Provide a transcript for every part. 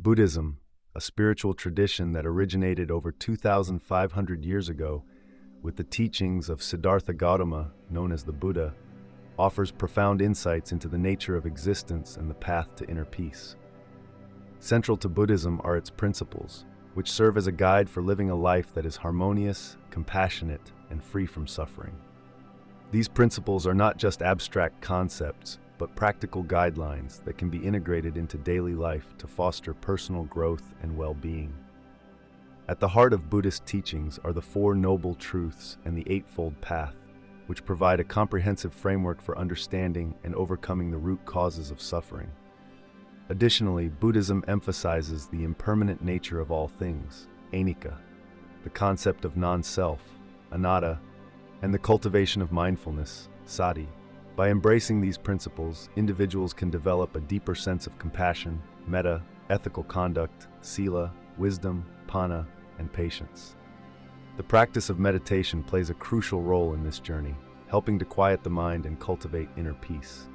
Buddhism, a spiritual tradition that originated over 2,500 years ago with the teachings of Siddhartha Gautama, known as the Buddha, offers profound insights into the nature of existence and the path to inner peace. Central to Buddhism are its principles, which serve as a guide for living a life that is harmonious, compassionate, and free from suffering. These principles are not just abstract concepts, but practical guidelines that can be integrated into daily life to foster personal growth and well-being. At the heart of Buddhist teachings are the Four Noble Truths and the Eightfold Path, which provide a comprehensive framework for understanding and overcoming the root causes of suffering. Additionally, Buddhism emphasizes the impermanent nature of all things, Anicca, the concept of non-self, Anatta, and the cultivation of mindfulness, Sati. By embracing these principles, individuals can develop a deeper sense of compassion, Metta, ethical conduct, Sila, wisdom, Panna, and patience. The practice of meditation plays a crucial role in this journey, helping to quiet the mind and cultivate inner peace.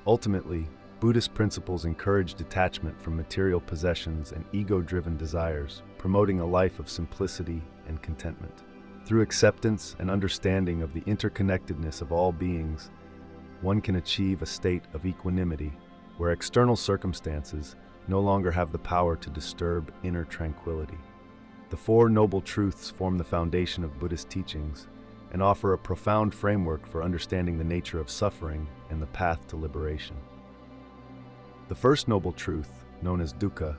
Ultimately, Buddhist principles encourage detachment from material possessions and ego-driven desires, promoting a life of simplicity and contentment. Through acceptance and understanding of the interconnectedness of all beings, one can achieve a state of equanimity, where external circumstances no longer have the power to disturb inner tranquility. The Four Noble Truths form the foundation of Buddhist teachings and offer a profound framework for understanding the nature of suffering and the path to liberation. The first noble truth, known as dukkha,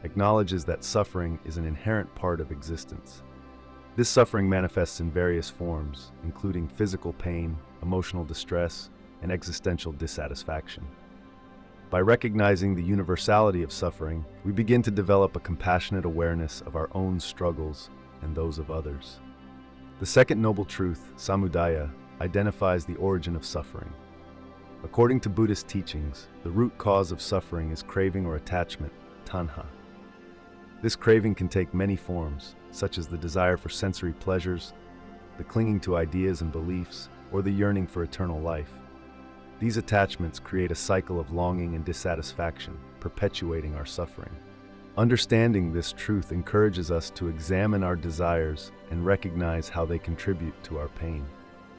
acknowledges that suffering is an inherent part of existence. This suffering manifests in various forms, including physical pain, emotional distress, and existential dissatisfaction. By recognizing the universality of suffering, we begin to develop a compassionate awareness of our own struggles and those of others. The second noble truth, samudaya, identifies the origin of suffering. According to Buddhist teachings, the root cause of suffering is craving or attachment, tanha. This craving can take many forms, such as the desire for sensory pleasures, the clinging to ideas and beliefs, or the yearning for eternal life. These attachments create a cycle of longing and dissatisfaction, perpetuating our suffering. Understanding this truth encourages us to examine our desires and recognize how they contribute to our pain.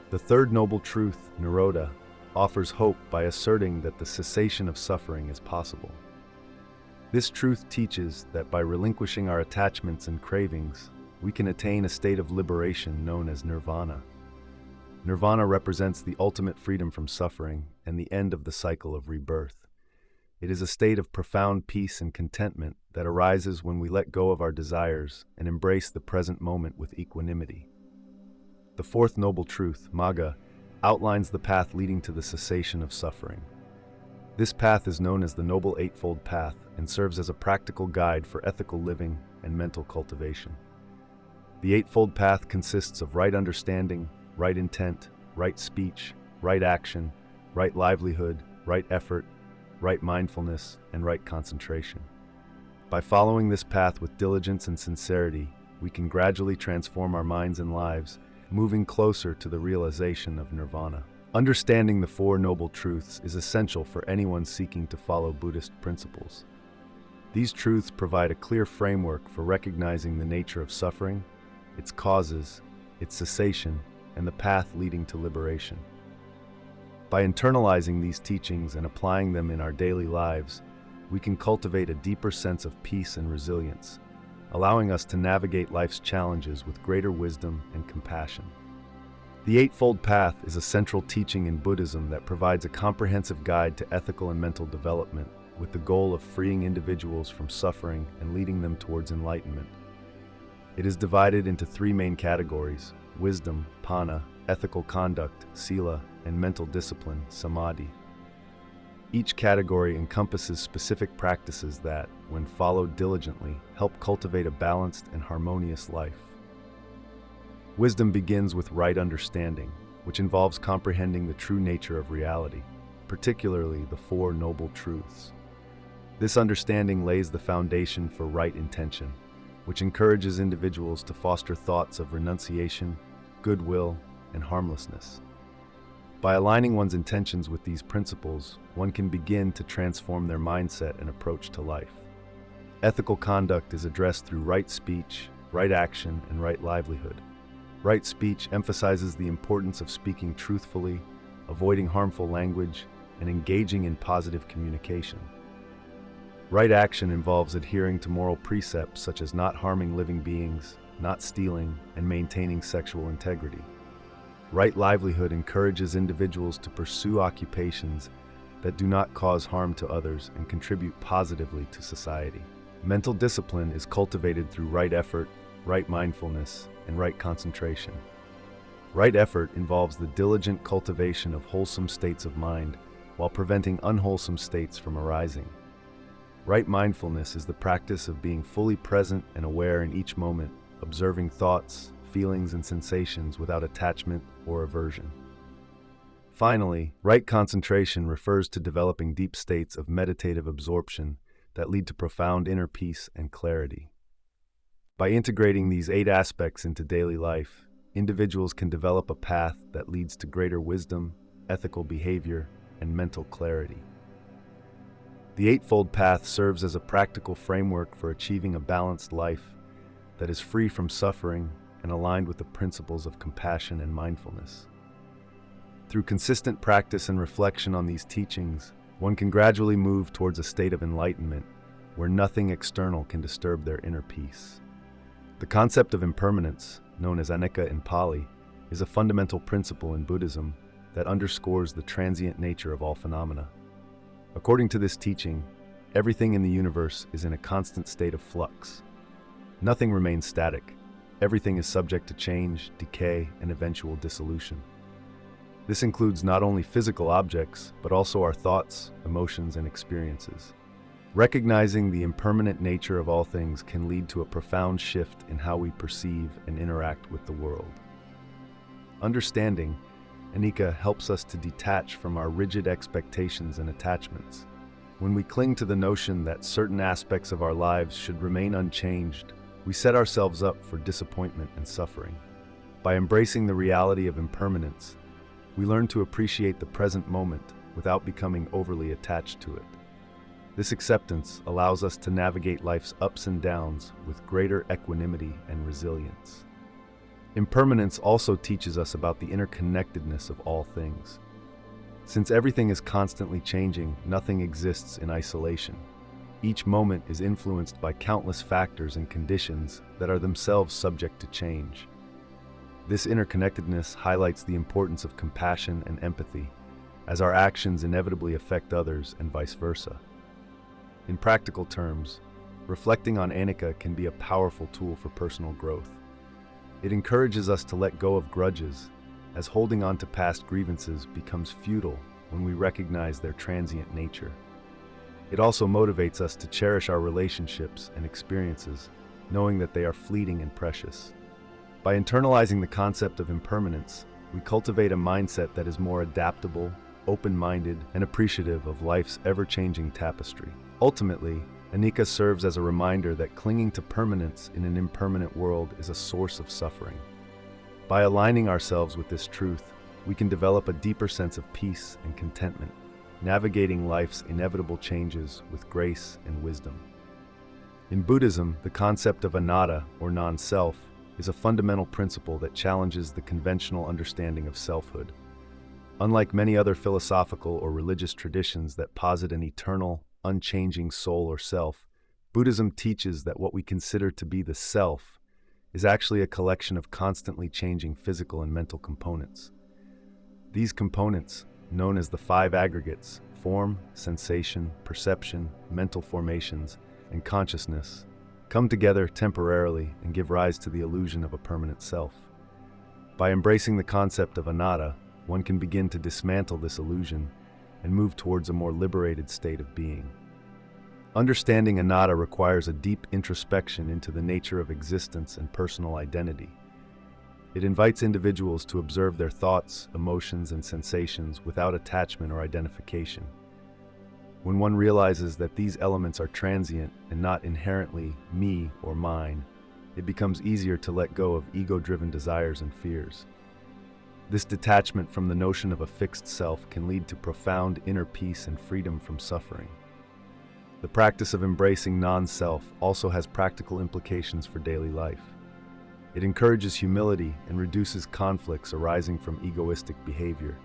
The third noble truth, nirodha, offers hope by asserting that the cessation of suffering is possible. This truth teaches that by relinquishing our attachments and cravings, we can attain a state of liberation known as nirvana. Nirvana represents the ultimate freedom from suffering and the end of the cycle of rebirth. It is a state of profound peace and contentment that arises when we let go of our desires and embrace the present moment with equanimity. The fourth noble truth, magga, outlines the path leading to the cessation of suffering. This path is known as the Noble Eightfold Path and serves as a practical guide for ethical living and mental cultivation. The Eightfold Path consists of right understanding, right intent, right speech, right action, right livelihood, right effort, right mindfulness, and right concentration. By following this path with diligence and sincerity, we can gradually transform our minds and lives, moving closer to the realization of nirvana. Understanding the Four Noble Truths is essential for anyone seeking to follow Buddhist principles. These truths provide a clear framework for recognizing the nature of suffering, its causes, its cessation, and the path leading to liberation. By internalizing these teachings and applying them in our daily lives, we can cultivate a deeper sense of peace and resilience, allowing us to navigate life's challenges with greater wisdom and compassion. The Eightfold Path is a central teaching in Buddhism that provides a comprehensive guide to ethical and mental development, with the goal of freeing individuals from suffering and leading them towards enlightenment. It is divided into three main categories: wisdom, Panna, ethical conduct, Sila, and mental discipline, Samadhi. Each category encompasses specific practices that, when followed diligently, help cultivate a balanced and harmonious life. Wisdom begins with right understanding, which involves comprehending the true nature of reality, particularly the Four Noble Truths. This understanding lays the foundation for right intention, which encourages individuals to foster thoughts of renunciation, goodwill, and harmlessness. By aligning one's intentions with these principles, one can begin to transform their mindset and approach to life. Ethical conduct is addressed through right speech, right action, and right livelihood. Right speech emphasizes the importance of speaking truthfully, avoiding harmful language, and engaging in positive communication. Right action involves adhering to moral precepts such as not harming living beings, not stealing, and maintaining sexual integrity. Right livelihood encourages individuals to pursue occupations that do not cause harm to others and contribute positively to society. Mental discipline is cultivated through right effort, right mindfulness, and right concentration. Right effort involves the diligent cultivation of wholesome states of mind while preventing unwholesome states from arising. Right mindfulness is the practice of being fully present and aware in each moment, observing thoughts, feelings, and sensations without attachment or aversion. Finally, right concentration refers to developing deep states of meditative absorption that lead to profound inner peace and clarity. By integrating these 8 aspects into daily life, individuals can develop a path that leads to greater wisdom, ethical behavior, and mental clarity. The Eightfold Path serves as a practical framework for achieving a balanced life that is free from suffering and aligned with the principles of compassion and mindfulness. Through consistent practice and reflection on these teachings, one can gradually move towards a state of enlightenment where nothing external can disturb their inner peace. The concept of impermanence, known as Anicca in Pali, is a fundamental principle in Buddhism that underscores the transient nature of all phenomena. According to this teaching, everything in the universe is in a constant state of flux. Nothing remains static. Everything is subject to change, decay, and eventual dissolution. This includes not only physical objects, but also our thoughts, emotions, and experiences. Recognizing the impermanent nature of all things can lead to a profound shift in how we perceive and interact with the world. Understanding Anicca helps us to detach from our rigid expectations and attachments. When we cling to the notion that certain aspects of our lives should remain unchanged, we set ourselves up for disappointment and suffering. By embracing the reality of impermanence, we learn to appreciate the present moment without becoming overly attached to it. This acceptance allows us to navigate life's ups and downs with greater equanimity and resilience. Impermanence also teaches us about the interconnectedness of all things. Since everything is constantly changing, nothing exists in isolation. Each moment is influenced by countless factors and conditions that are themselves subject to change. This interconnectedness highlights the importance of compassion and empathy, as our actions inevitably affect others and vice versa. In practical terms, reflecting on Anicca can be a powerful tool for personal growth. It encourages us to let go of grudges, as holding on to past grievances becomes futile when we recognize their transient nature. It also motivates us to cherish our relationships and experiences, knowing that they are fleeting and precious. By internalizing the concept of impermanence, we cultivate a mindset that is more adaptable, open-minded, and appreciative of life's ever-changing tapestry. Ultimately, Anicca serves as a reminder that clinging to permanence in an impermanent world is a source of suffering. By aligning ourselves with this truth, we can develop a deeper sense of peace and contentment, navigating life's inevitable changes with grace and wisdom. In Buddhism, the concept of anatta, or non-self, is a fundamental principle that challenges the conventional understanding of selfhood. Unlike many other philosophical or religious traditions that posit an eternal, unchanging soul or self, Buddhism teaches that what we consider to be the self is actually a collection of constantly changing physical and mental components. These components, known as the 5 aggregates, form, sensation, perception, mental formations, and consciousness, come together temporarily and give rise to the illusion of a permanent self. By embracing the concept of anatta, one can begin to dismantle this illusion and move towards a more liberated state of being. Understanding anatta requires a deep introspection into the nature of existence and personal identity. It invites individuals to observe their thoughts, emotions, and sensations without attachment or identification. When one realizes that these elements are transient and not inherently me or mine, it becomes easier to let go of ego-driven desires and fears. This detachment from the notion of a fixed self can lead to profound inner peace and freedom from suffering. The practice of embracing non-self also has practical implications for daily life. It encourages humility and reduces conflicts arising from egoistic behavior.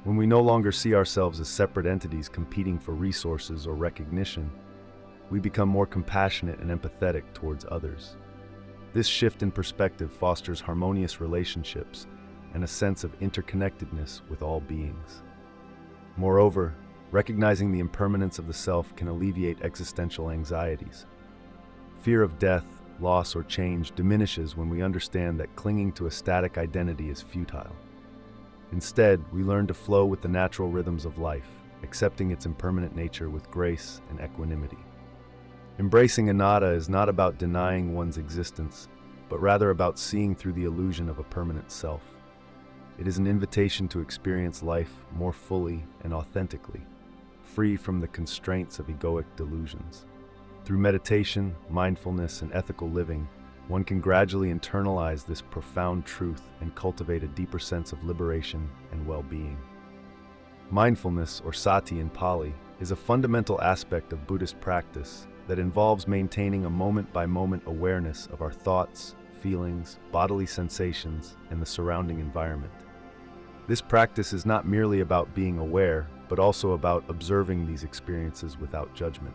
When we no longer see ourselves as separate entities competing for resources or recognition, we become more compassionate and empathetic towards others. This shift in perspective fosters harmonious relationships and a sense of interconnectedness with all beings. Moreover, recognizing the impermanence of the self can alleviate existential anxieties. Fear of death, loss, or change diminishes when we understand that clinging to a static identity is futile. Instead, we learn to flow with the natural rhythms of life, accepting its impermanent nature with grace and equanimity. Embracing Anatta is not about denying one's existence, but rather about seeing through the illusion of a permanent self. It is an invitation to experience life more fully and authentically, free from the constraints of egoic delusions. Through meditation, mindfulness, and ethical living, one can gradually internalize this profound truth and cultivate a deeper sense of liberation and well-being. Mindfulness, or Sati in Pali, is a fundamental aspect of Buddhist practice that involves maintaining a moment-by-moment awareness of our thoughts, feelings, bodily sensations, and the surrounding environment. This practice is not merely about being aware, but also about observing these experiences without judgment.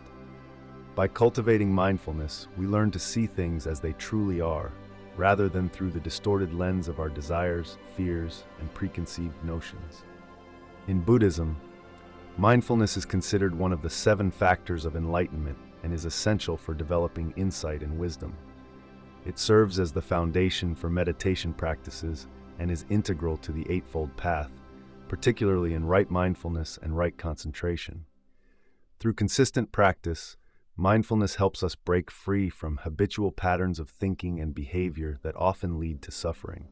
By cultivating mindfulness, we learn to see things as they truly are, rather than through the distorted lens of our desires, fears, and preconceived notions. In Buddhism, mindfulness is considered one of the 7 factors of enlightenment and is essential for developing insight and wisdom. It serves as the foundation for meditation practices and is integral to the Eightfold Path, particularly in right mindfulness and right concentration. Through consistent practice, mindfulness helps us break free from habitual patterns of thinking and behavior that often lead to suffering.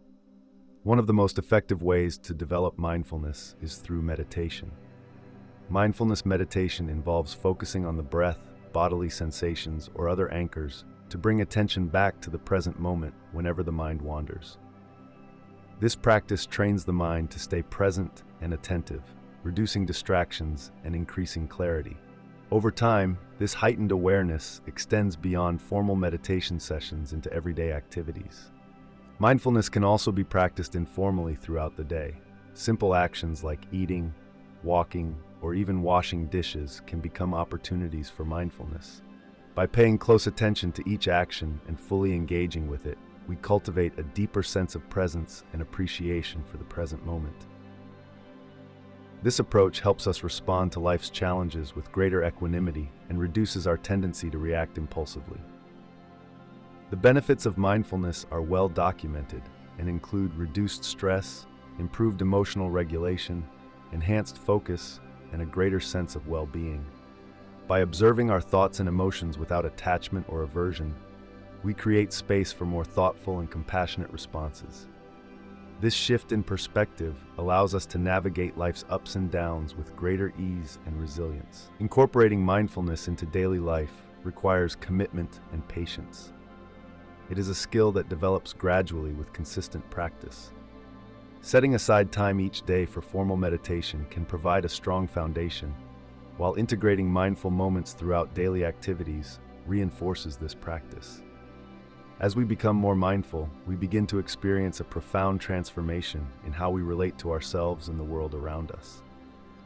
One of the most effective ways to develop mindfulness is through meditation. Mindfulness meditation involves focusing on the breath, bodily sensations, or other anchors to bring attention back to the present moment whenever the mind wanders. This practice trains the mind to stay present and attentive, reducing distractions and increasing clarity. Over time, this heightened awareness extends beyond formal meditation sessions into everyday activities. Mindfulness can also be practiced informally throughout the day. Simple actions like eating, walking, or even washing dishes can become opportunities for mindfulness. By paying close attention to each action and fully engaging with it, we cultivate a deeper sense of presence and appreciation for the present moment. This approach helps us respond to life's challenges with greater equanimity and reduces our tendency to react impulsively. The benefits of mindfulness are well documented and include reduced stress, improved emotional regulation, enhanced focus, and a greater sense of well-being. By observing our thoughts and emotions without attachment or aversion, we create space for more thoughtful and compassionate responses. This shift in perspective allows us to navigate life's ups and downs with greater ease and resilience. Incorporating mindfulness into daily life requires commitment and patience. It is a skill that develops gradually with consistent practice. Setting aside time each day for formal meditation can provide a strong foundation, while integrating mindful moments throughout daily activities reinforces this practice. As we become more mindful, we begin to experience a profound transformation in how we relate to ourselves and the world around us.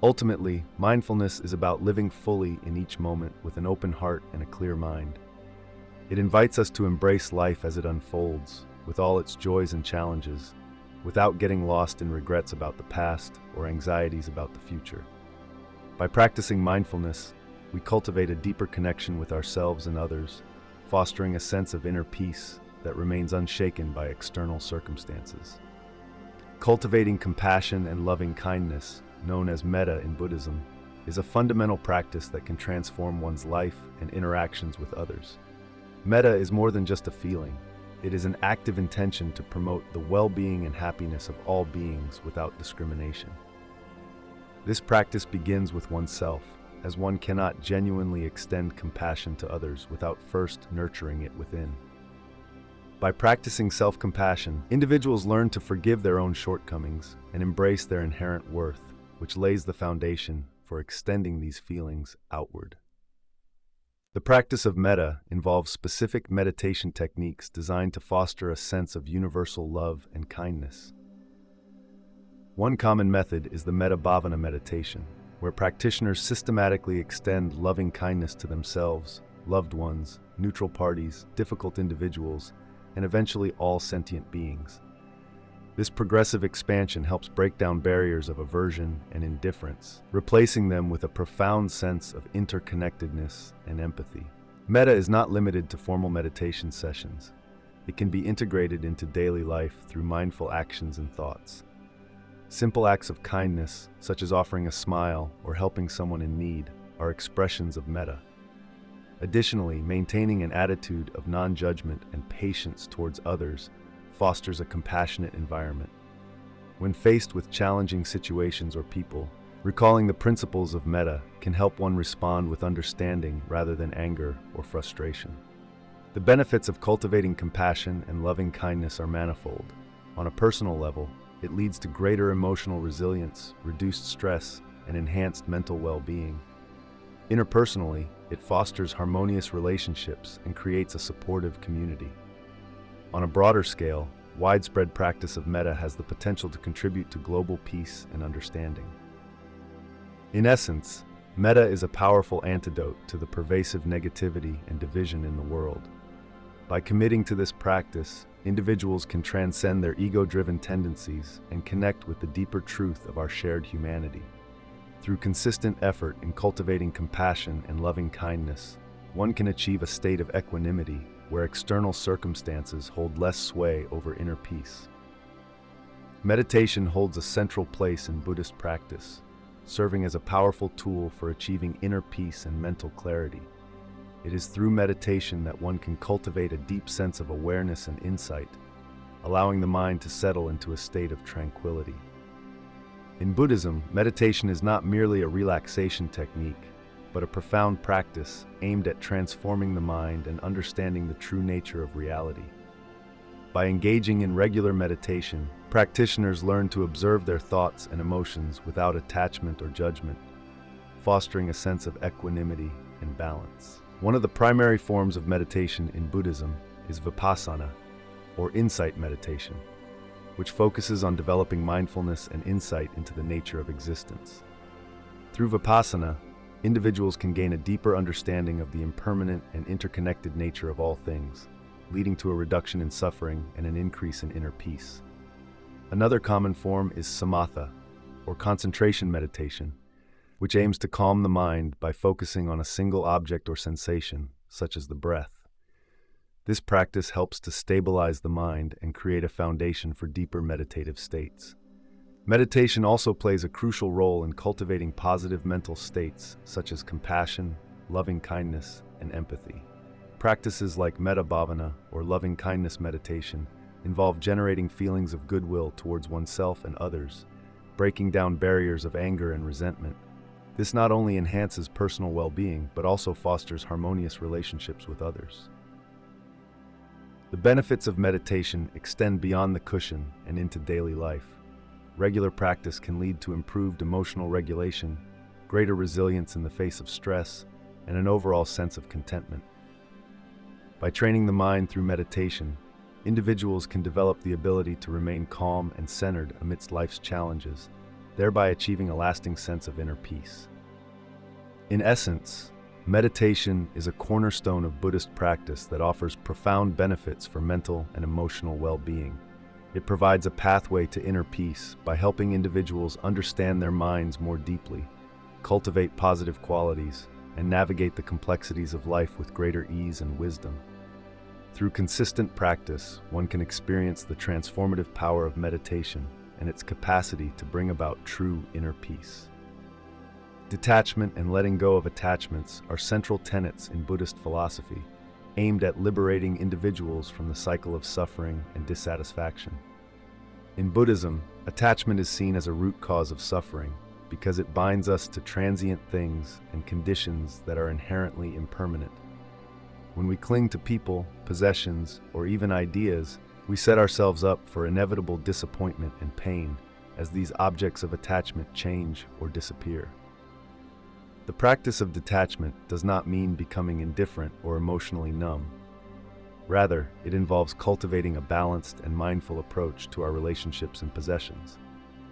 Ultimately, mindfulness is about living fully in each moment with an open heart and a clear mind. It invites us to embrace life as it unfolds, with all its joys and challenges, without getting lost in regrets about the past or anxieties about the future. By practicing mindfulness, we cultivate a deeper connection with ourselves and others, fostering a sense of inner peace that remains unshaken by external circumstances. Cultivating compassion and loving kindness, known as Metta in Buddhism, is a fundamental practice that can transform one's life and interactions with others. Metta is more than just a feeling. It is an active intention to promote the well-being and happiness of all beings without discrimination. This practice begins with oneself, as one cannot genuinely extend compassion to others without first nurturing it within. By practicing self-compassion, individuals learn to forgive their own shortcomings and embrace their inherent worth, which lays the foundation for extending these feelings outward. The practice of metta involves specific meditation techniques designed to foster a sense of universal love and kindness. One common method is the metta bhavana meditation, where practitioners systematically extend loving kindness to themselves, loved ones, neutral parties, difficult individuals, and eventually all sentient beings. This progressive expansion helps break down barriers of aversion and indifference, replacing them with a profound sense of interconnectedness and empathy. Metta is not limited to formal meditation sessions. It can be integrated into daily life through mindful actions and thoughts. Simple acts of kindness, such as offering a smile or helping someone in need, are expressions of metta. Additionally, maintaining an attitude of non-judgment and patience towards others fosters a compassionate environment. When faced with challenging situations or people, recalling the principles of metta can help one respond with understanding rather than anger or frustration. The benefits of cultivating compassion and loving kindness are manifold. On a personal level, it leads to greater emotional resilience, reduced stress, and enhanced mental well-being. Interpersonally, it fosters harmonious relationships and creates a supportive community. On a broader scale, widespread practice of metta has the potential to contribute to global peace and understanding. In essence, metta is a powerful antidote to the pervasive negativity and division in the world. By committing to this practice, individuals can transcend their ego-driven tendencies and connect with the deeper truth of our shared humanity. Through consistent effort in cultivating compassion and loving kindness, one can achieve a state of equanimity where external circumstances hold less sway over inner peace. Meditation holds a central place in Buddhist practice, serving as a powerful tool for achieving inner peace and mental clarity. It is through meditation that one can cultivate a deep sense of awareness and insight, allowing the mind to settle into a state of tranquility. In Buddhism, meditation is not merely a relaxation technique, but a profound practice aimed at transforming the mind and understanding the true nature of reality. By engaging in regular meditation, practitioners learn to observe their thoughts and emotions without attachment or judgment, fostering a sense of equanimity and balance. One of the primary forms of meditation in Buddhism is vipassana, or insight meditation, which focuses on developing mindfulness and insight into the nature of existence. Through vipassana, individuals can gain a deeper understanding of the impermanent and interconnected nature of all things, leading to a reduction in suffering and an increase in inner peace. Another common form is samatha, or concentration meditation, which aims to calm the mind by focusing on a single object or sensation, such as the breath. This practice helps to stabilize the mind and create a foundation for deeper meditative states. Meditation also plays a crucial role in cultivating positive mental states such as compassion, loving kindness, and empathy. Practices like metta bhavana or loving kindness meditation involve generating feelings of goodwill towards oneself and others, breaking down barriers of anger and resentment. This not only enhances personal well-being, but also fosters harmonious relationships with others. The benefits of meditation extend beyond the cushion and into daily life. Regular practice can lead to improved emotional regulation, greater resilience in the face of stress, and an overall sense of contentment. By training the mind through meditation, individuals can develop the ability to remain calm and centered amidst life's challenges, thereby achieving a lasting sense of inner peace. In essence, meditation is a cornerstone of Buddhist practice that offers profound benefits for mental and emotional well-being. It provides a pathway to inner peace by helping individuals understand their minds more deeply, cultivate positive qualities, and navigate the complexities of life with greater ease and wisdom. Through consistent practice, one can experience the transformative power of meditation and its capacity to bring about true inner peace. Detachment and letting go of attachments are central tenets in Buddhist philosophy, aimed at liberating individuals from the cycle of suffering and dissatisfaction. In Buddhism, attachment is seen as a root cause of suffering because it binds us to transient things and conditions that are inherently impermanent. When we cling to people, possessions, or even ideas, we set ourselves up for inevitable disappointment and pain as these objects of attachment change or disappear. The practice of detachment does not mean becoming indifferent or emotionally numb. Rather, it involves cultivating a balanced and mindful approach to our relationships and possessions.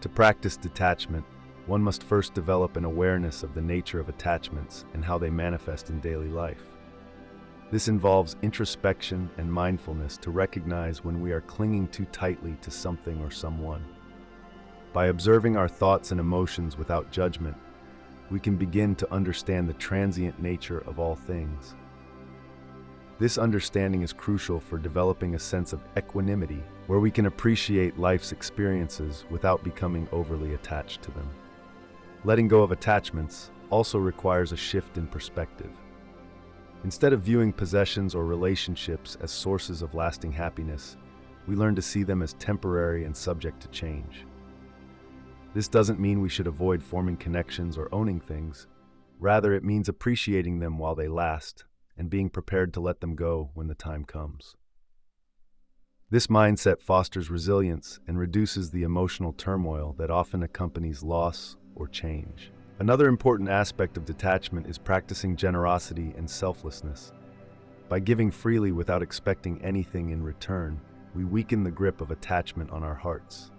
To practice detachment, one must first develop an awareness of the nature of attachments and how they manifest in daily life. This involves introspection and mindfulness to recognize when we are clinging too tightly to something or someone. By observing our thoughts and emotions without judgment, we can begin to understand the transient nature of all things. This understanding is crucial for developing a sense of equanimity, where we can appreciate life's experiences without becoming overly attached to them. Letting go of attachments also requires a shift in perspective. Instead of viewing possessions or relationships as sources of lasting happiness, we learn to see them as temporary and subject to change. This doesn't mean we should avoid forming connections or owning things. Rather, it means appreciating them while they last and being prepared to let them go when the time comes. This mindset fosters resilience and reduces the emotional turmoil that often accompanies loss or change. Another important aspect of detachment is practicing generosity and selflessness. By giving freely without expecting anything in return, we weaken the grip of attachment on our hearts.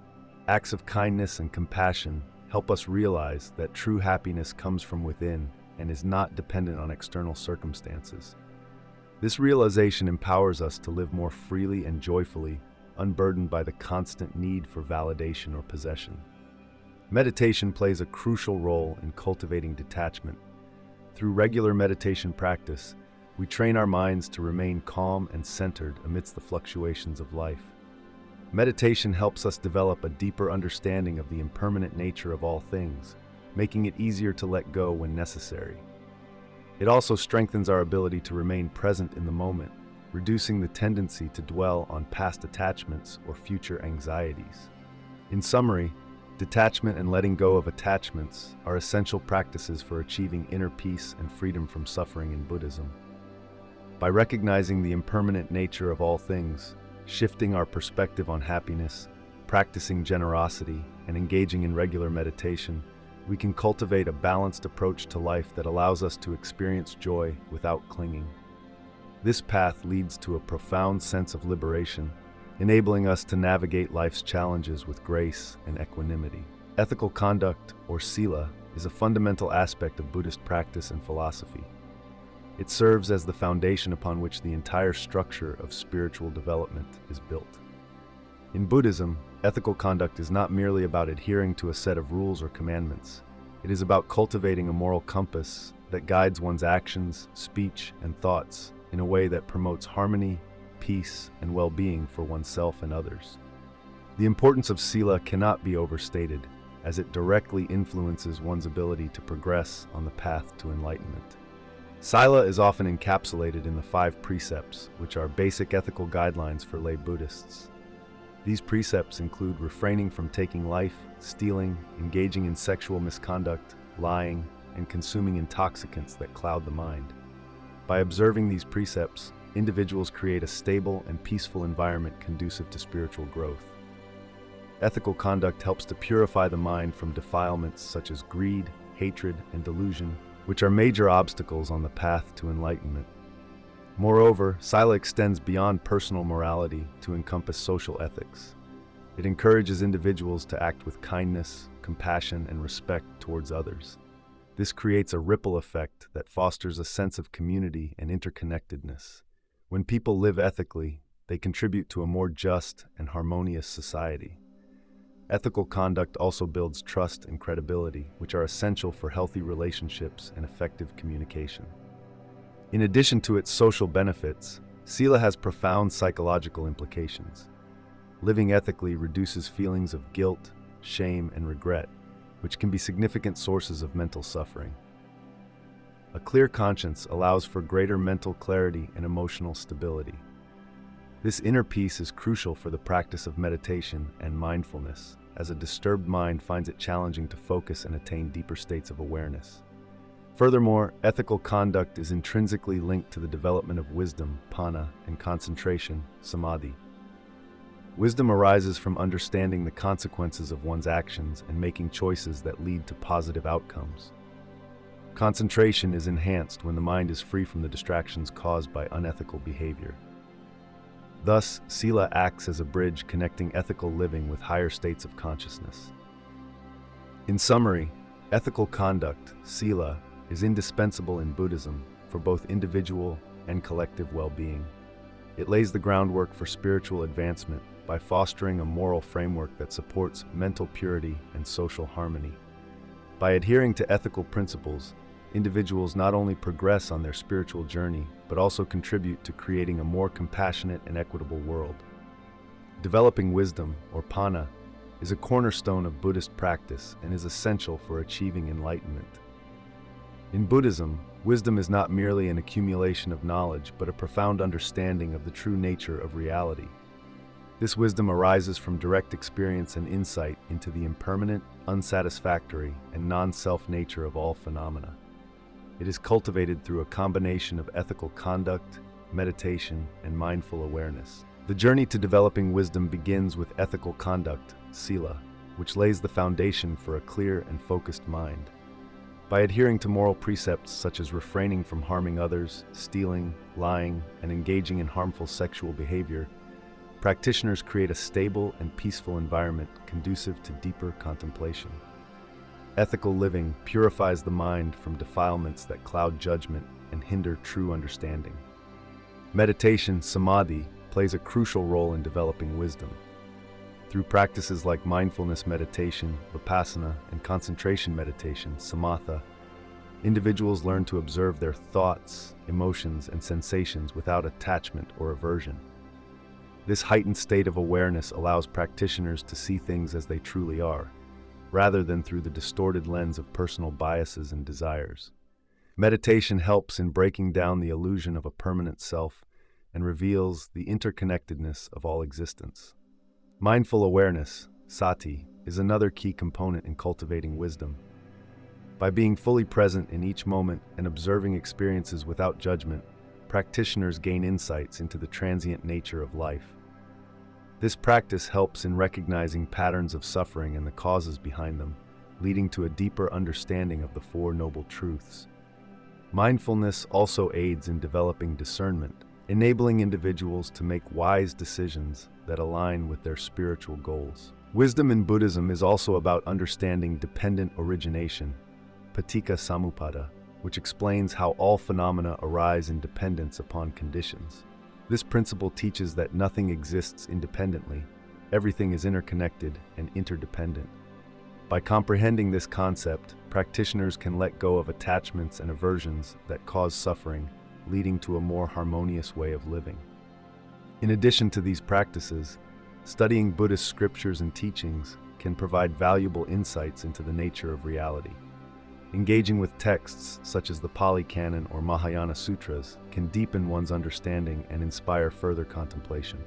Acts of kindness and compassion help us realize that true happiness comes from within and is not dependent on external circumstances. This realization empowers us to live more freely and joyfully, unburdened by the constant need for validation or possession. Meditation plays a crucial role in cultivating detachment. Through regular meditation practice, we train our minds to remain calm and centered amidst the fluctuations of life. Meditation helps us develop a deeper understanding of the impermanent nature of all things, making it easier to let go when necessary. It also strengthens our ability to remain present in the moment, reducing the tendency to dwell on past attachments or future anxieties. In summary, detachment and letting go of attachments are essential practices for achieving inner peace and freedom from suffering in Buddhism. By recognizing the impermanent nature of all things, shifting our perspective on happiness, practicing generosity, and engaging in regular meditation, we can cultivate a balanced approach to life that allows us to experience joy without clinging. This path leads to a profound sense of liberation, enabling us to navigate life's challenges with grace and equanimity. Ethical conduct, or Sila, is a fundamental aspect of Buddhist practice and philosophy. It serves as the foundation upon which the entire structure of spiritual development is built. In Buddhism, ethical conduct is not merely about adhering to a set of rules or commandments. It is about cultivating a moral compass that guides one's actions, speech, and thoughts in a way that promotes harmony, peace, and well-being for oneself and others. The importance of Sila cannot be overstated, as it directly influences one's ability to progress on the path to enlightenment. Sila is often encapsulated in the 5 precepts, which are basic ethical guidelines for lay Buddhists. These precepts include refraining from taking life, stealing, engaging in sexual misconduct, lying, and consuming intoxicants that cloud the mind. By observing these precepts, individuals create a stable and peaceful environment conducive to spiritual growth. Ethical conduct helps to purify the mind from defilements such as greed, hatred, and delusion, which are major obstacles on the path to enlightenment. Moreover, Sila extends beyond personal morality to encompass social ethics. It encourages individuals to act with kindness, compassion, and respect towards others. This creates a ripple effect that fosters a sense of community and interconnectedness. When people live ethically, they contribute to a more just and harmonious society. Ethical conduct also builds trust and credibility, which are essential for healthy relationships and effective communication. In addition to its social benefits, Sila has profound psychological implications. Living ethically reduces feelings of guilt, shame, and regret, which can be significant sources of mental suffering. A clear conscience allows for greater mental clarity and emotional stability. This inner peace is crucial for the practice of meditation and mindfulness, as a disturbed mind finds it challenging to focus and attain deeper states of awareness. Furthermore, ethical conduct is intrinsically linked to the development of wisdom, Panna, and concentration, Samadhi. Wisdom arises from understanding the consequences of one's actions and making choices that lead to positive outcomes. Concentration is enhanced when the mind is free from the distractions caused by unethical behavior. Thus, Sila acts as a bridge connecting ethical living with higher states of consciousness. In summary, ethical conduct, Sila, is indispensable in Buddhism for both individual and collective well-being. It lays the groundwork for spiritual advancement by fostering a moral framework that supports mental purity and social harmony. By adhering to ethical principles, individuals not only progress on their spiritual journey, but also contribute to creating a more compassionate and equitable world. Developing wisdom, or Panna, is a cornerstone of Buddhist practice and is essential for achieving enlightenment. In Buddhism, wisdom is not merely an accumulation of knowledge, but a profound understanding of the true nature of reality. This wisdom arises from direct experience and insight into the impermanent, unsatisfactory, and non-self nature of all phenomena. It is cultivated through a combination of ethical conduct, meditation, and mindful awareness. The journey to developing wisdom begins with ethical conduct, Sila, which lays the foundation for a clear and focused mind. By adhering to moral precepts such as refraining from harming others, stealing, lying, and engaging in harmful sexual behavior, practitioners create a stable and peaceful environment conducive to deeper contemplation. Ethical living purifies the mind from defilements that cloud judgment and hinder true understanding. Meditation, Samadhi, plays a crucial role in developing wisdom. Through practices like mindfulness meditation, vipassana, and concentration meditation, samatha, individuals learn to observe their thoughts, emotions, and sensations without attachment or aversion. This heightened state of awareness allows practitioners to see things as they truly are, rather than through the distorted lens of personal biases and desires. Meditation helps in breaking down the illusion of a permanent self and reveals the interconnectedness of all existence. Mindful awareness, Sati, is another key component in cultivating wisdom. By being fully present in each moment and observing experiences without judgment, practitioners gain insights into the transient nature of life. This practice helps in recognizing patterns of suffering and the causes behind them, leading to a deeper understanding of the Four Noble Truths. Mindfulness also aids in developing discernment, enabling individuals to make wise decisions that align with their spiritual goals. Wisdom in Buddhism is also about understanding dependent origination, paticca samuppada, which explains how all phenomena arise in dependence upon conditions. This principle teaches that nothing exists independently, everything is interconnected and interdependent. By comprehending this concept, practitioners can let go of attachments and aversions that cause suffering, leading to a more harmonious way of living. In addition to these practices, studying Buddhist scriptures and teachings can provide valuable insights into the nature of reality. Engaging with texts such as the Pali Canon or Mahayana Sutras can deepen one's understanding and inspire further contemplation.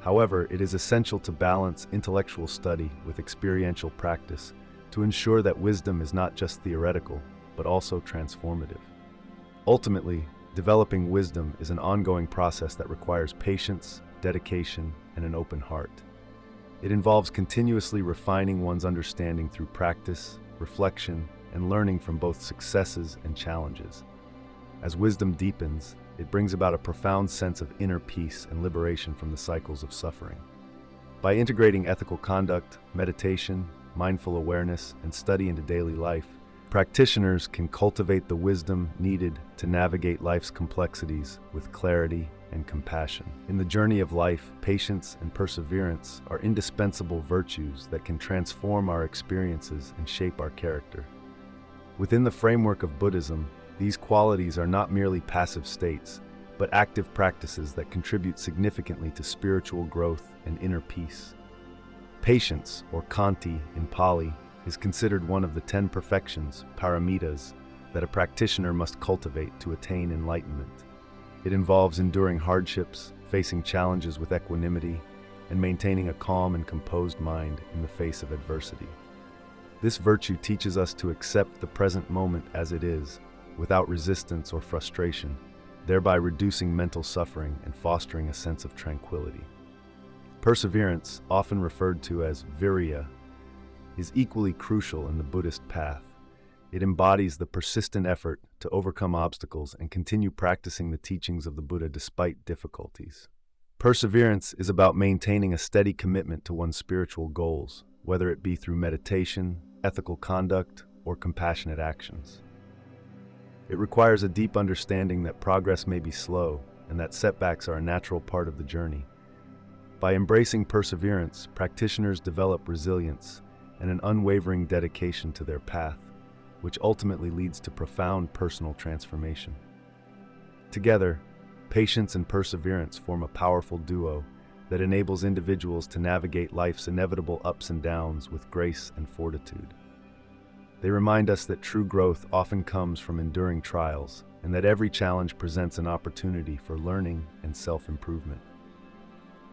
However, it is essential to balance intellectual study with experiential practice to ensure that wisdom is not just theoretical, but also transformative. Ultimately, developing wisdom is an ongoing process that requires patience, dedication, and an open heart. It involves continuously refining one's understanding through practice, reflection, and learning from both successes and challenges. As wisdom deepens, it brings about a profound sense of inner peace and liberation from the cycles of suffering. By integrating ethical conduct, meditation, mindful awareness, and study into daily life, practitioners can cultivate the wisdom needed to navigate life's complexities with clarity and compassion. In the journey of life, patience and perseverance are indispensable virtues that can transform our experiences and shape our character. Within the framework of Buddhism, these qualities are not merely passive states, but active practices that contribute significantly to spiritual growth and inner peace. Patience, or khanti in Pali, is considered one of the 10 perfections, paramitas, that a practitioner must cultivate to attain enlightenment. It involves enduring hardships, facing challenges with equanimity, and maintaining a calm and composed mind in the face of adversity. This virtue teaches us to accept the present moment as it is, without resistance or frustration, thereby reducing mental suffering and fostering a sense of tranquility. Perseverance, often referred to as virya, is equally crucial in the Buddhist path. It embodies the persistent effort to overcome obstacles and continue practicing the teachings of the Buddha despite difficulties. Perseverance is about maintaining a steady commitment to one's spiritual goals, whether it be through meditation, ethical conduct, or compassionate actions. It requires a deep understanding that progress may be slow and that setbacks are a natural part of the journey. By embracing perseverance, practitioners develop resilience and an unwavering dedication to their path, which ultimately leads to profound personal transformation. Together, patience and perseverance form a powerful duo that enables individuals to navigate life's inevitable ups and downs with grace and fortitude. They remind us that true growth often comes from enduring trials, and that every challenge presents an opportunity for learning and self-improvement.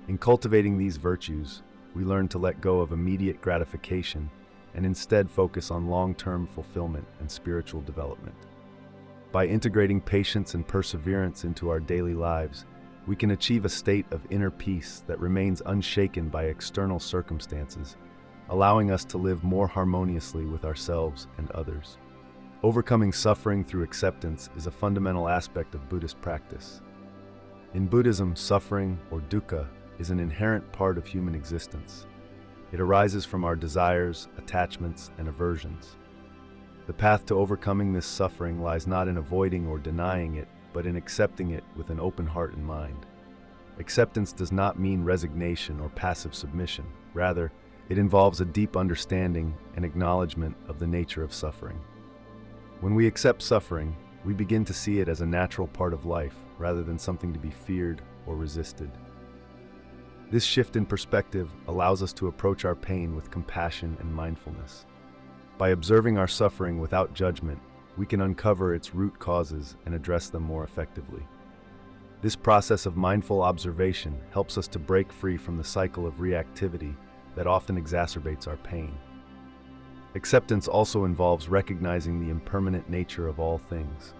In cultivating these virtues, we learn to let go of immediate gratification and instead focus on long-term fulfillment and spiritual development. By integrating patience and perseverance into our daily lives, we can achieve a state of inner peace that remains unshaken by external circumstances, allowing us to live more harmoniously with ourselves and others. Overcoming suffering through acceptance is a fundamental aspect of Buddhist practice. In Buddhism, suffering, or dukkha, is an inherent part of human existence. It arises from our desires, attachments, and aversions. The path to overcoming this suffering lies not in avoiding or denying it, but in accepting it with an open heart and mind. Acceptance does not mean resignation or passive submission. Rather, it involves a deep understanding and acknowledgement of the nature of suffering. When we accept suffering, we begin to see it as a natural part of life rather than something to be feared or resisted. This shift in perspective allows us to approach our pain with compassion and mindfulness. By observing our suffering without judgment, we can uncover its root causes and address them more effectively. This process of mindful observation helps us to break free from the cycle of reactivity that often exacerbates our pain. Acceptance also involves recognizing the impermanent nature of all things.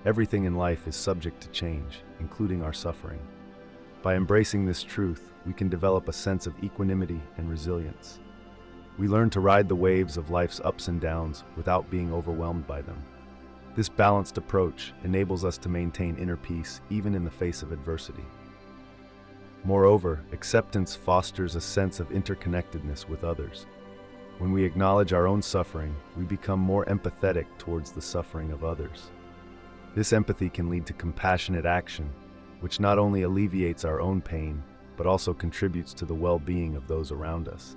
Everything in life is subject to change, including our suffering. By embracing this truth, we can develop a sense of equanimity and resilience. We learn to ride the waves of life's ups and downs without being overwhelmed by them. This balanced approach enables us to maintain inner peace even in the face of adversity. Moreover, acceptance fosters a sense of interconnectedness with others. When we acknowledge our own suffering, we become more empathetic towards the suffering of others. This empathy can lead to compassionate action, which not only alleviates our own pain, but also contributes to the well-being of those around us.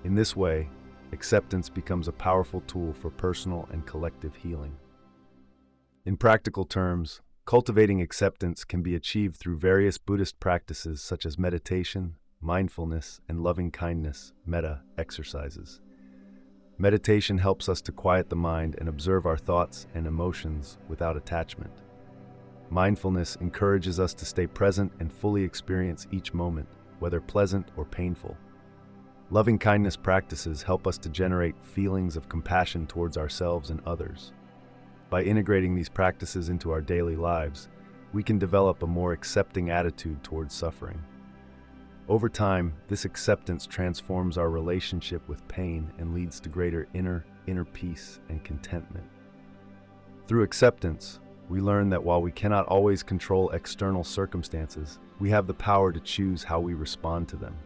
In this way, acceptance becomes a powerful tool for personal and collective healing. In practical terms, cultivating acceptance can be achieved through various Buddhist practices such as meditation, mindfulness, and loving-kindness, Metta, exercises. Meditation helps us to quiet the mind and observe our thoughts and emotions without attachment. Mindfulness encourages us to stay present and fully experience each moment, whether pleasant or painful. Loving-kindness practices help us to generate feelings of compassion towards ourselves and others. By integrating these practices into our daily lives, we can develop a more accepting attitude towards suffering. Over time, this acceptance transforms our relationship with pain and leads to greater inner peace and contentment. Through acceptance, we learn that while we cannot always control external circumstances, we have the power to choose how we respond to them.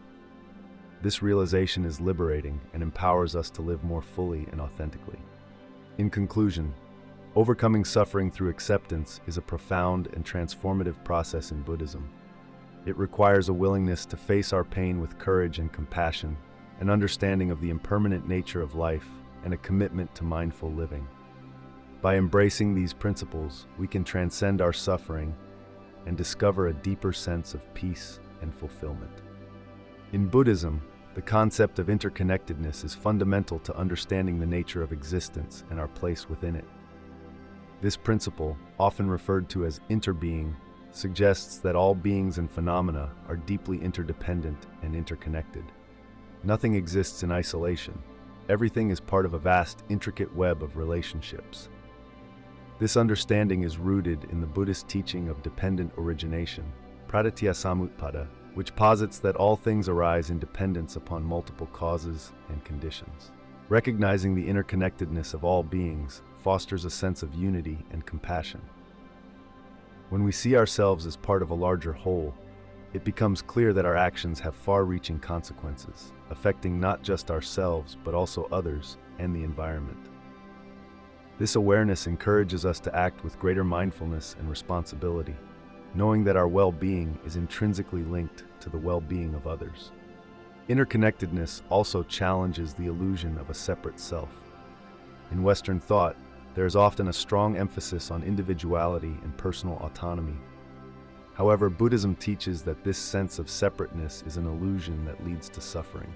This realization is liberating and empowers us to live more fully and authentically. In conclusion, overcoming suffering through acceptance is a profound and transformative process in Buddhism. It requires a willingness to face our pain with courage and compassion, an understanding of the impermanent nature of life, and a commitment to mindful living. By embracing these principles, we can transcend our suffering and discover a deeper sense of peace and fulfillment. In Buddhism, the concept of interconnectedness is fundamental to understanding the nature of existence and our place within it. This principle, often referred to as interbeing, suggests that all beings and phenomena are deeply interdependent and interconnected. Nothing exists in isolation. Everything is part of a vast, intricate web of relationships. This understanding is rooted in the Buddhist teaching of dependent origination, pradityasamutpada, which posits that all things arise in dependence upon multiple causes and conditions. Recognizing the interconnectedness of all beings fosters a sense of unity and compassion. When we see ourselves as part of a larger whole, it becomes clear that our actions have far-reaching consequences, affecting not just ourselves but also others and the environment. This awareness encourages us to act with greater mindfulness and responsibility, knowing that our well-being is intrinsically linked to the well-being of others. Interconnectedness also challenges the illusion of a separate self. In Western thought, there is often a strong emphasis on individuality and personal autonomy. However, Buddhism teaches that this sense of separateness is an illusion that leads to suffering.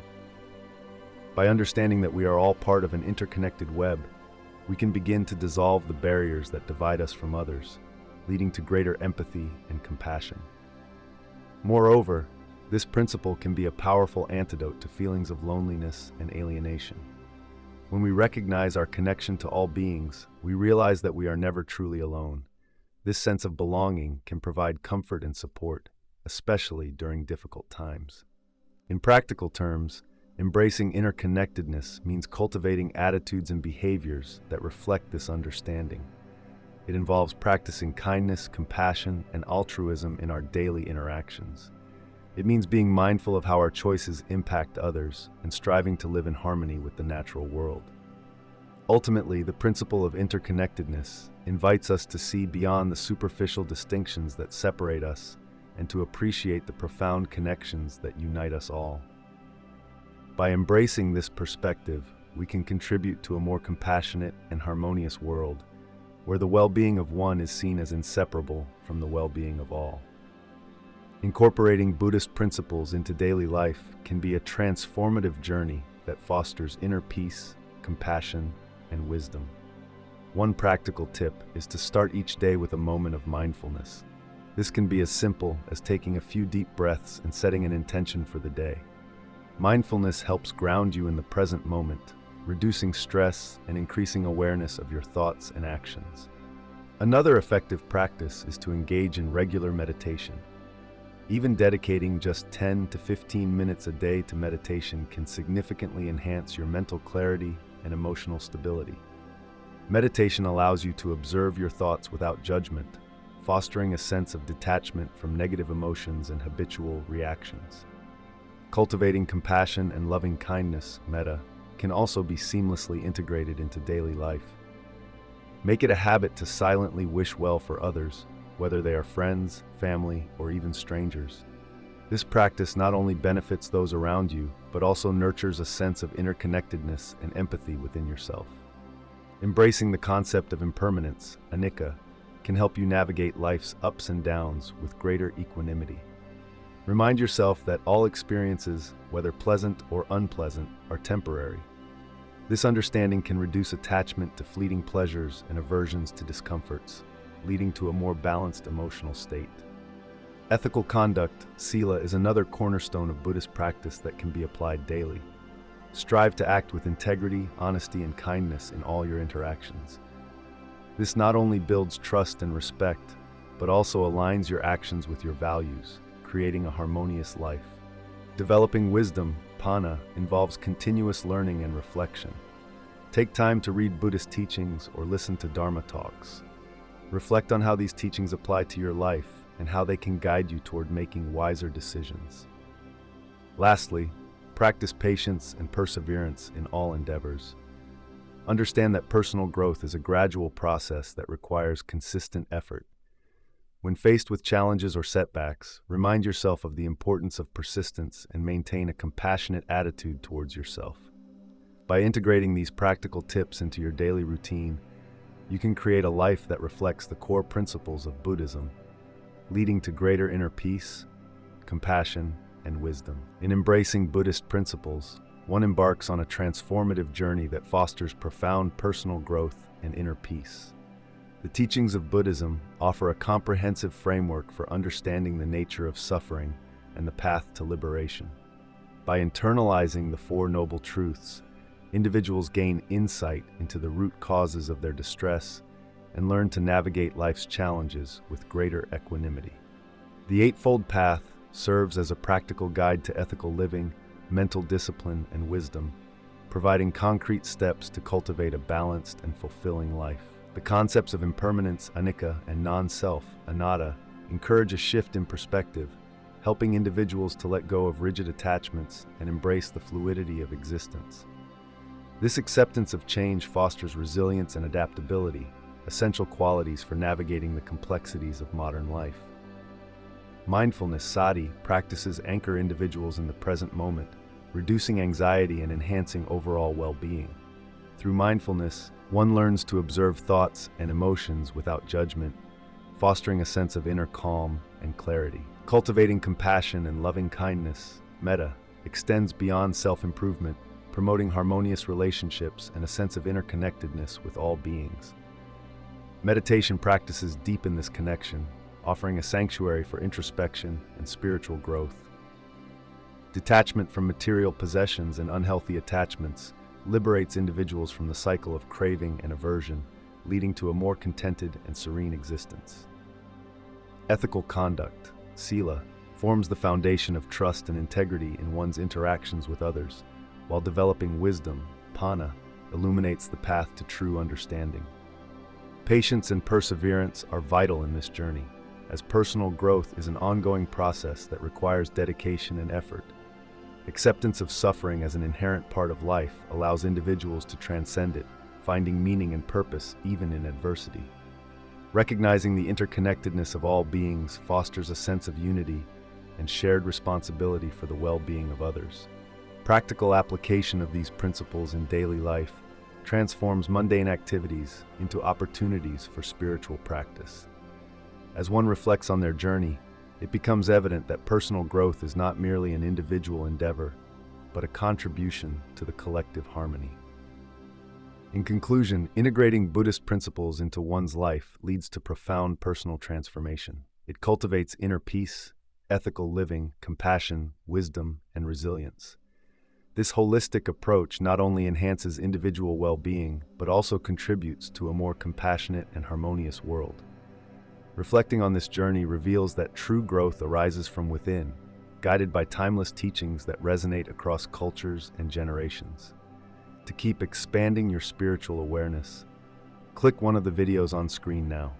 By understanding that we are all part of an interconnected web, we can begin to dissolve the barriers that divide us from others, leading to greater empathy and compassion. Moreover, this principle can be a powerful antidote to feelings of loneliness and alienation. When we recognize our connection to all beings, we realize that we are never truly alone. This sense of belonging can provide comfort and support, especially during difficult times. In practical terms, embracing interconnectedness means cultivating attitudes and behaviors that reflect this understanding. It involves practicing kindness, compassion, and altruism in our daily interactions. It means being mindful of how our choices impact others and striving to live in harmony with the natural world. Ultimately, the principle of interconnectedness invites us to see beyond the superficial distinctions that separate us and to appreciate the profound connections that unite us all. By embracing this perspective, we can contribute to a more compassionate and harmonious world, where the well-being of one is seen as inseparable from the well-being of all. Incorporating Buddhist principles into daily life can be a transformative journey that fosters inner peace, compassion, and wisdom. One practical tip is to start each day with a moment of mindfulness. This can be as simple as taking a few deep breaths and setting an intention for the day. Mindfulness helps ground you in the present moment, reducing stress and increasing awareness of your thoughts and actions. Another effective practice is to engage in regular meditation. Even dedicating just 10 to 15 minutes a day to meditation can significantly enhance your mental clarity and emotional stability. Meditation allows you to observe your thoughts without judgment, fostering a sense of detachment from negative emotions and habitual reactions. Cultivating compassion and loving kindness, Metta, can also be seamlessly integrated into daily life. Make it a habit to silently wish well for others, whether they are friends, family, or even strangers. This practice not only benefits those around you, but also nurtures a sense of interconnectedness and empathy within yourself. Embracing the concept of impermanence, Anicca, can help you navigate life's ups and downs with greater equanimity. Remind yourself that all experiences, whether pleasant or unpleasant, are temporary. This understanding can reduce attachment to fleeting pleasures and aversions to discomforts, leading to a more balanced emotional state. Ethical conduct, Sila, is another cornerstone of Buddhist practice that can be applied daily. Strive to act with integrity, honesty, and kindness in all your interactions. This not only builds trust and respect, but also aligns your actions with your values, creating a harmonious life. Developing wisdom, Panna, involves continuous learning and reflection. Take time to read Buddhist teachings or listen to Dharma talks. Reflect on how these teachings apply to your life and how they can guide you toward making wiser decisions. Lastly, practice patience and perseverance in all endeavors. Understand that personal growth is a gradual process that requires consistent effort. When faced with challenges or setbacks, remind yourself of the importance of persistence and maintain a compassionate attitude towards yourself. By integrating these practical tips into your daily routine, you can create a life that reflects the core principles of Buddhism, leading to greater inner peace, compassion, and wisdom. In embracing Buddhist principles, one embarks on a transformative journey that fosters profound personal growth and inner peace. The teachings of Buddhism offer a comprehensive framework for understanding the nature of suffering and the path to liberation. By internalizing the Four Noble Truths, individuals gain insight into the root causes of their distress and learn to navigate life's challenges with greater equanimity. The Eightfold Path serves as a practical guide to ethical living, mental discipline, and wisdom, providing concrete steps to cultivate a balanced and fulfilling life. The concepts of impermanence, Anicca, and non-self, Anatta, encourage a shift in perspective, helping individuals to let go of rigid attachments and embrace the fluidity of existence. This acceptance of change fosters resilience and adaptability, essential qualities for navigating the complexities of modern life. Mindfulness, Sati, practices anchor individuals in the present moment, reducing anxiety and enhancing overall well-being. Through mindfulness, one learns to observe thoughts and emotions without judgment, fostering a sense of inner calm and clarity. Cultivating compassion and loving kindness, Metta, extends beyond self-improvement, promoting harmonious relationships and a sense of interconnectedness with all beings. Meditation practices deepen this connection, offering a sanctuary for introspection and spiritual growth. Detachment from material possessions and unhealthy attachments liberates individuals from the cycle of craving and aversion, leading to a more contented and serene existence. Ethical conduct, Sila, forms the foundation of trust and integrity in one's interactions with others, while developing wisdom, Panna, illuminates the path to true understanding. Patience and perseverance are vital in this journey, as personal growth is an ongoing process that requires dedication and effort. Acceptance of suffering as an inherent part of life allows individuals to transcend it, finding meaning and purpose even in adversity. Recognizing the interconnectedness of all beings fosters a sense of unity and shared responsibility for the well-being of others. Practical application of these principles in daily life transforms mundane activities into opportunities for spiritual practice. As one reflects on their journey, it becomes evident that personal growth is not merely an individual endeavor, but a contribution to the collective harmony. In conclusion, integrating Buddhist principles into one's life leads to profound personal transformation. It cultivates inner peace, ethical living, compassion, wisdom, and resilience. This holistic approach not only enhances individual well-being, but also contributes to a more compassionate and harmonious world. Reflecting on this journey reveals that true growth arises from within, guided by timeless teachings that resonate across cultures and generations. To keep expanding your spiritual awareness, click one of the videos on screen now.